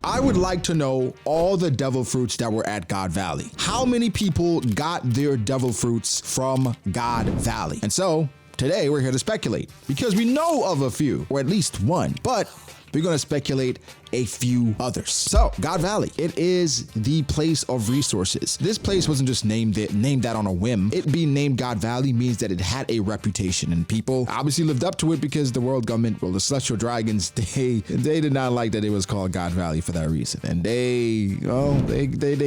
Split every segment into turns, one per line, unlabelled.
I would like to know all the devil fruits that were at God Valley. How many people got their devil fruits from God Valley? And so today we're here to speculate because we know of a few, or at least one, but we're going to speculate a few others. So, God Valley, it is the place of resources. This place wasn't just named that on a whim. It being named God Valley means that it had a reputation, and people obviously lived up to it because the world government, well, the celestial dragons, they did not like that it was called God Valley for that reason. And they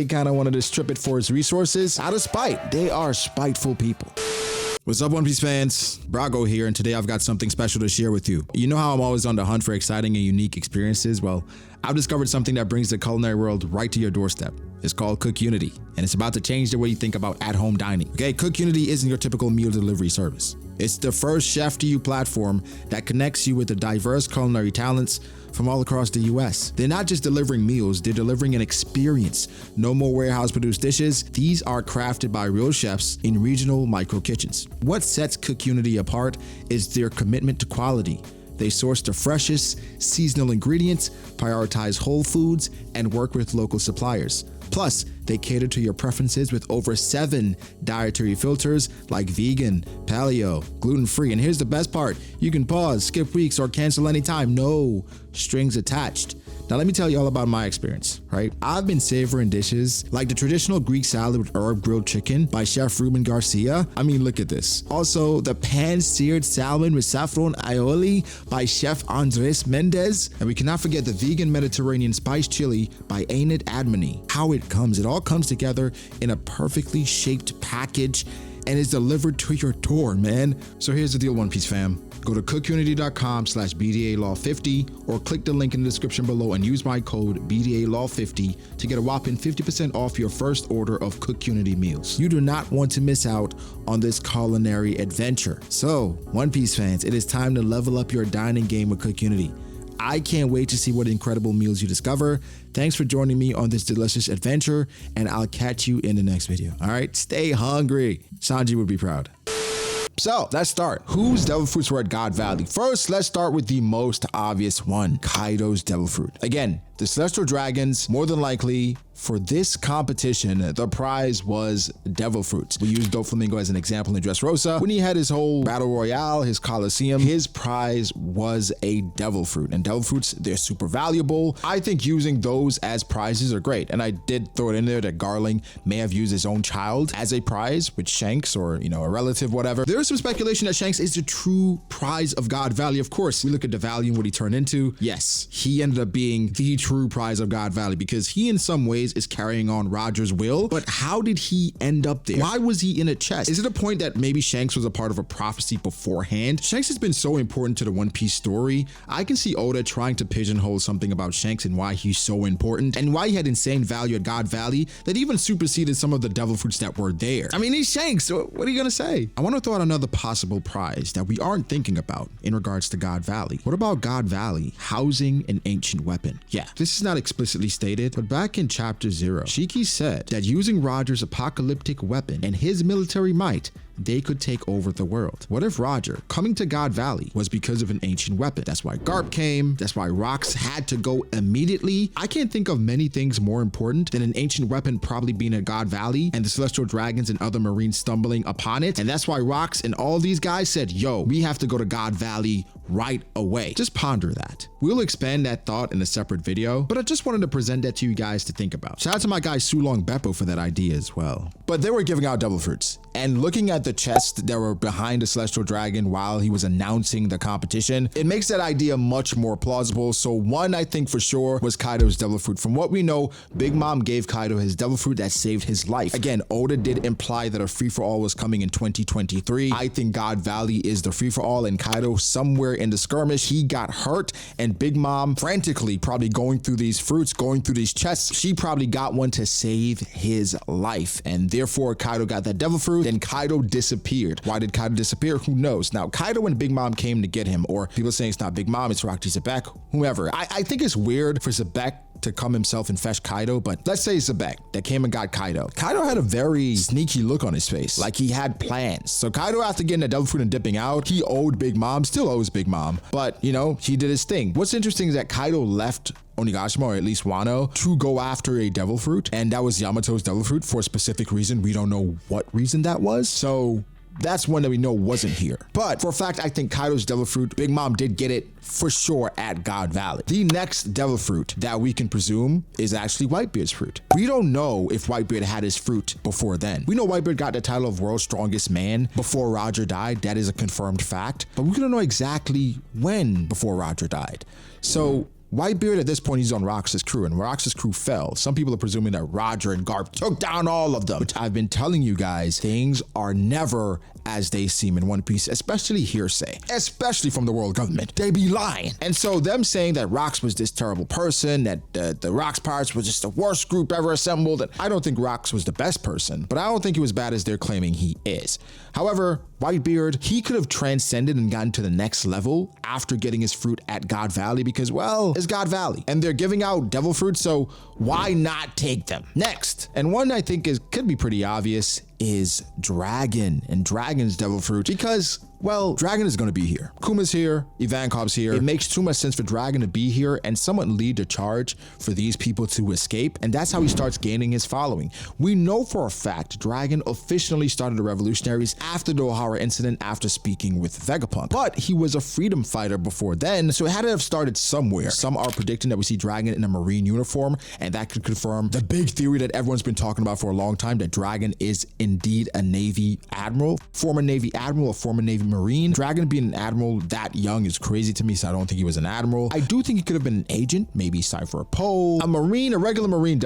kind of wanted to strip it for its resources out of spite. They are spiteful people. What's up, One Piece fans? Brago here, and today I've got something special to share with you. You know how I'm always on the hunt for exciting and unique experiences? Well, I've discovered something that brings the culinary world right to your doorstep. It's called Cook Unity, and it's about to change the way you think about at-home dining. Okay, Cook Unity isn't your typical meal delivery service. It's the first chef-to-you platform that connects you with the diverse culinary talents from all across the US. They're not just delivering meals, they're delivering an experience. No more warehouse-produced dishes. These are crafted by real chefs in regional micro kitchens. What sets Cook Unity apart is their commitment to quality. They source the freshest seasonal ingredients, prioritize whole foods, and work with local suppliers. Plus, they cater to your preferences with over 7 dietary filters like vegan, paleo, gluten-free. And here's the best part. You can pause, skip weeks, or cancel anytime. No strings attached. Now, let me tell you all about my experience, right? I've been savoring dishes like the traditional Greek salad with herb grilled chicken by Chef Ruben Garcia. I mean, look at this. Also, the pan-seared salmon with saffron aioli by Chef Andres Mendez. And we cannot forget the vegan Mediterranean spice chili by Ainit Admony. How it comes, it all comes together in a perfectly shaped package and is delivered to your door, man. So here's the deal, One Piece fam. Go to cookunity.com/BDA-law50 or click the link in the description below and use my code BDA-law50 to get a whopping 50% off your first order of Cook Unity meals. You do not want to miss out on this culinary adventure. So, One Piece fans, it is time to level up your dining game with Cook Unity. I can't wait to see what incredible meals you discover. Thanks for joining me on this delicious adventure, and I'll catch you in the next video. All right, stay hungry. Sanji would be proud. So let's start. Whose devil fruits were at God Valley? First, let's start with the most obvious one, Kaido's devil fruit. Again, the celestial dragons, more than likely, for this competition, the prize was devil fruits. We used Doflamingo as an example in Dressrosa. When he had his whole battle royale, his coliseum, his prize was a devil fruit. And devil fruits, they're super valuable. I think using those as prizes are great. And I did throw it in there that Garling may have used his own child as a prize with Shanks or, a relative, whatever. There's some speculation that Shanks is the true prize of God Valley. Of course, we look at the value and what he turned into. Yes, he ended up being the true prize of God Valley because he in some ways is carrying on Roger's will, but how did he end up there? Why was he in a chest? Is it a point that maybe Shanks was a part of a prophecy beforehand? Shanks has been so important to the One Piece story. I can see Oda trying to pigeonhole something about Shanks and why he's so important and why he had insane value at God Valley that even superseded some of the devil fruits that were there. I mean, he's Shanks, so what are you gonna say? I want to throw out another possible prize that we aren't thinking about in regards to God Valley. What about God Valley housing an ancient weapon? Yeah, this is not explicitly stated, but back in chapter 0, Shiki said that using Roger's apocalyptic weapon and his military might, they could take over the world. What if Roger coming to God Valley was because of an ancient weapon? That's why Garp came. That's why Rocks had to go immediately. I can't think of many things more important than an ancient weapon probably being at God Valley and the celestial dragons and other marines stumbling upon it. And that's why Rocks and all these guys said, yo, we have to go to God Valley right away. Just ponder that. We'll expand that thought in a separate video, but I just wanted to present that to you guys to think about. Shout out to my guy Sulong Beppo for that idea as well. But they were giving out devil fruits. And looking at the chests that were behind the celestial dragon while he was announcing the competition, it makes that idea much more plausible. So one, I think for sure, was Kaido's devil fruit. From what we know, Big Mom gave Kaido his devil fruit that saved his life. Again, Oda did imply that a free-for-all was coming in 2023. I think God Valley is the free-for-all, and Kaido somewhere in the skirmish, he got hurt, and Big Mom frantically probably going through these fruits, going through these chests, she probably got one to save his life, and therefore Kaido got that devil fruit. Then Kaido disappeared. Why did Kaido disappear? Who knows? Now, Kaido and Big Mom came to get him, or people saying it's not Big Mom, it's Rockty Zebek, whoever. I think it's weird for Zebek to come himself and fetch Kaido, but let's say Zebek that came and got Kaido. Kaido had a very sneaky look on his face, like he had plans. So Kaido, after getting the devil fruit and dipping out, he owed Big Mom, still owes Big Mom, but he did his thing. What's interesting is that Kaido left Onigashima, or at least Wano, to go after a devil fruit, and that was Yamato's devil fruit for a specific reason. We don't know what reason that was, so that's one that we know wasn't here. But for a fact, I think Kaido's devil fruit, Big Mom did get it for sure at God Valley. The next devil fruit that we can presume is actually Whitebeard's fruit. We don't know if Whitebeard had his fruit before then. We know Whitebeard got the title of World's Strongest Man before Roger died. That is a confirmed fact, but we don't know exactly when before Roger died. So Whitebeard at this point, he's on Rox's crew, and Rox's crew fell. Some people are presuming that Roger and Garp took down all of them. But I've been telling you guys, things are never as they seem in One Piece, especially hearsay, especially from the world government. They be lying. And so them saying that Rox was this terrible person, that the Rox Pirates was just the worst group ever assembled, and I don't think Rox was the best person, but I don't think he was bad as they're claiming he is. However, Whitebeard, he could have transcended and gotten to the next level after getting his fruit at God Valley because, well, it's God Valley and they're giving out devil fruit, so why not take them? Next, and one I think could be pretty obvious, is Dragon and Dragon's devil fruit, because, well, Dragon is going to be here. Kuma's here, Ivankov's here. It makes too much sense for Dragon to be here and somewhat lead the charge for these people to escape, and that's how he starts gaining his following. We know for a fact Dragon officially started the revolutionaries after the O'Hara incident after speaking with Vegapunk, but he was a freedom fighter before then, so it had to have started somewhere. Some are predicting that we see Dragon in a Marine uniform, and that could confirm the big theory that everyone's been talking about for a long time, that Dragon is indeed a Navy admiral, former Navy admiral, or former Navy Marine. Dragon being an admiral that young is crazy to me, so I don't think he was an admiral. I do think he could have been an agent, maybe Cypher Pole. A Marine, a regular Marine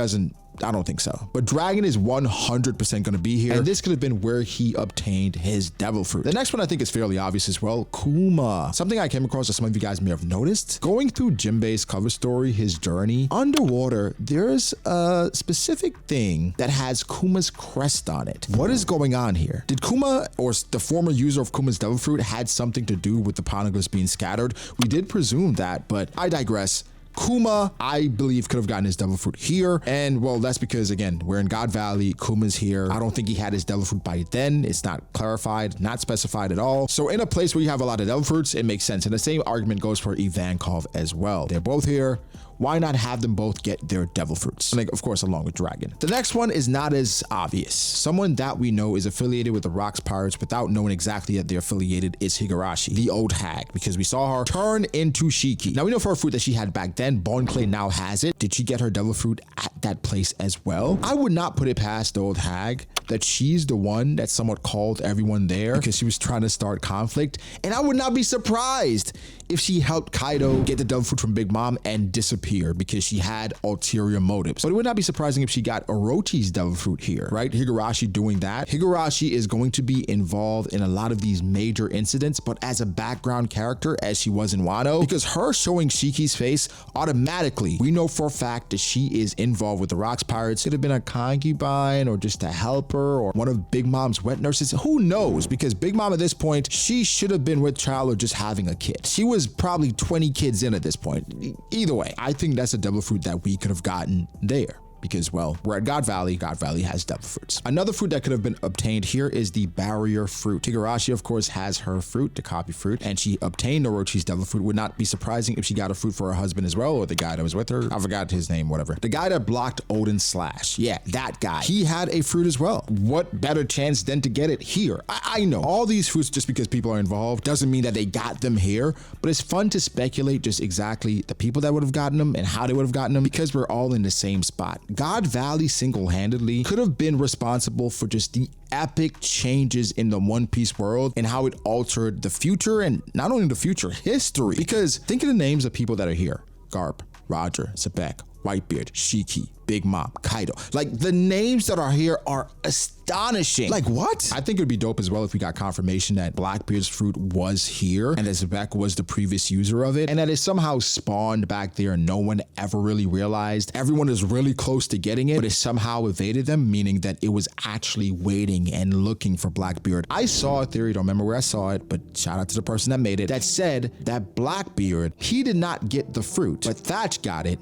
I don't think so. But Dragon is 100% going to be here, and this could have been where he obtained his devil fruit. The next one I think is fairly obvious as well, Kuma. Something I came across that some of you guys may have noticed. Going through Jinbei's cover story, his journey, underwater, there's a specific thing that has Kuma's crest on it. What is going on here? Did Kuma, or the former user of Kuma's devil fruit, had something to do with the poneglyphs being scattered? We did presume that, but I digress. Kuma, I believe, could have gotten his devil fruit here. And well, that's because, again, we're in God Valley. Kuma's here. I don't think he had his devil fruit by then. It's not clarified, not specified at all. So in a place where you have a lot of devil fruits, it makes sense. And the same argument goes for Ivankov as well. They're both here. Why not have them both get their devil fruits? And of course, along with Dragon. The next one is not as obvious. Someone that we know is affiliated with the Rox Pirates without knowing exactly that they're affiliated is Higurashi, the old hag, because we saw her turn into Shiki. Now we know for a fruit that she had back then. Bon Clay now has it. Did she get her devil fruit at that place as well? I would not put it past the old hag that she's the one that somewhat called everyone there because she was trying to start conflict. And I would not be surprised if she helped Kaido get the devil fruit from Big Mom and disappear because she had ulterior motives. But it would not be surprising if she got Orochi's devil fruit here, right? Higurashi doing that. Higurashi is going to be involved in a lot of these major incidents, but as a background character, as she was in Wano, because her showing Shiki's face, automatically, we know for a fact that she is involved with the Rox Pirates. It could have been a concubine or just a helper or one of Big Mom's wet nurses. Who knows? Because Big Mom at this point, she should have been with child or just having a kid. She was probably 20 kids in at this point. Either way, I think that's a devil fruit that we could have gotten there. Because, well, we're at God Valley. God Valley has devil fruits. Another fruit that could have been obtained here is the barrier fruit. Higurashi, of course, has her fruit, the copy fruit, and she obtained Orochi's devil fruit. Would not be surprising if she got a fruit for her husband as well, or the guy that was with her. I forgot his name, whatever. The guy that blocked Odin's slash. Yeah, that guy. He had a fruit as well. What better chance than to get it here? I know all these fruits, just because people are involved, doesn't mean that they got them here, but it's fun to speculate just exactly the people that would have gotten them and how they would have gotten them because we're all in the same spot. God Valley single-handedly could have been responsible for just the epic changes in the One Piece world and how it altered the future, and not only the future, history. Because think of the names of people that are here. Garp, Roger, Sebek, Whitebeard, Shiki, Big Mom, Kaido. Like, the names that are here are astonishing. Like, what? I think it would be dope as well if we got confirmation that Blackbeard's fruit was here and that Sebek was the previous user of it and that it somehow spawned back there and no one ever really realized. Everyone is really close to getting it, but it somehow evaded them, meaning that it was actually waiting and looking for Blackbeard. I saw a theory, don't remember where I saw it, but shout out to the person that made it, that said that Blackbeard, he did not get the fruit, but Thatch got it.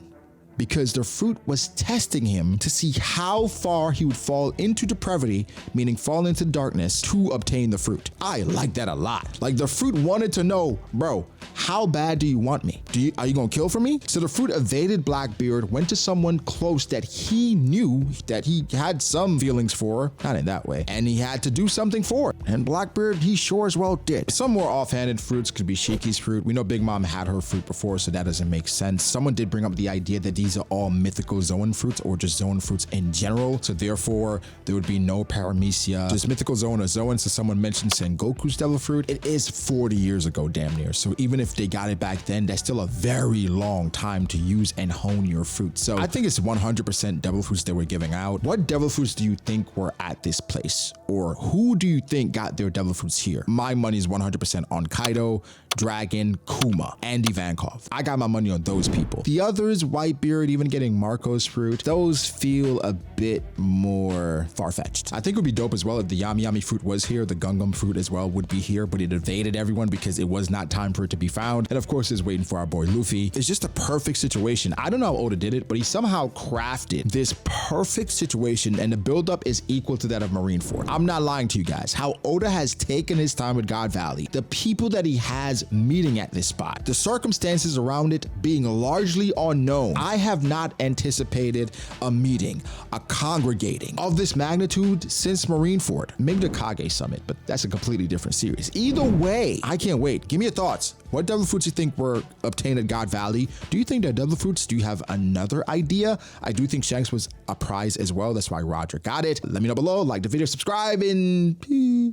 because the fruit was testing him to see how far he would fall into depravity, meaning fall into darkness, to obtain the fruit. I like that a lot. Like the fruit wanted to know, bro, how bad do you want me? Are you gonna kill for me? So the fruit evaded Blackbeard, went to someone close that he knew that he had some feelings for, not in that way, and he had to do something for it. And Blackbeard, he sure as well did. Some more offhanded fruits could be Shiki's fruit. We know Big Mom had her fruit before, so that doesn't make sense. Someone did bring up the idea that these are all mythical Zoan fruits or just Zoan fruits in general, so therefore there would be no paramecia, just mythical Zoan or Zoan. So someone mentioned Sengoku's devil fruit. It is 40 years ago, damn near. So even if they got it back then, that's still a very long time to use and hone your fruit. So I think it's 100% devil fruits they were giving out. What devil fruits do you think were at this place? Or who do you think got their devil fruits here? My money is 100% on Kaido, Dragon, Kuma, and Ivankov. I got my money on those people. The others, Whitebeard, even getting Marco's fruit, those feel a bit more far-fetched. I think it would be dope as well if the Yami Yami fruit was here. The Gungam fruit as well would be here, but it evaded everyone because it was not time for it to be found. And of course, it's waiting for our boy Luffy. It's just a perfect situation. I don't know how Oda did it, but he somehow crafted this perfect situation, and the buildup is equal to that of Marineford. I'm not lying to you guys. How Oda has taken his time with God Valley, the people that he has meeting at this spot, the circumstances around it being largely unknown. I have not anticipated a meeting, a congregating of this magnitude since Marineford. Maybe the Kage Summit, but that's a completely different series. Either way, I can't wait. Give me your thoughts. What devil fruits you think were obtained at God Valley? Do you think they're devil fruits? Do you have another idea? I do think Shanks was a prize as well. That's why Roger got it. Let me know below, like the video, subscribe, and peace.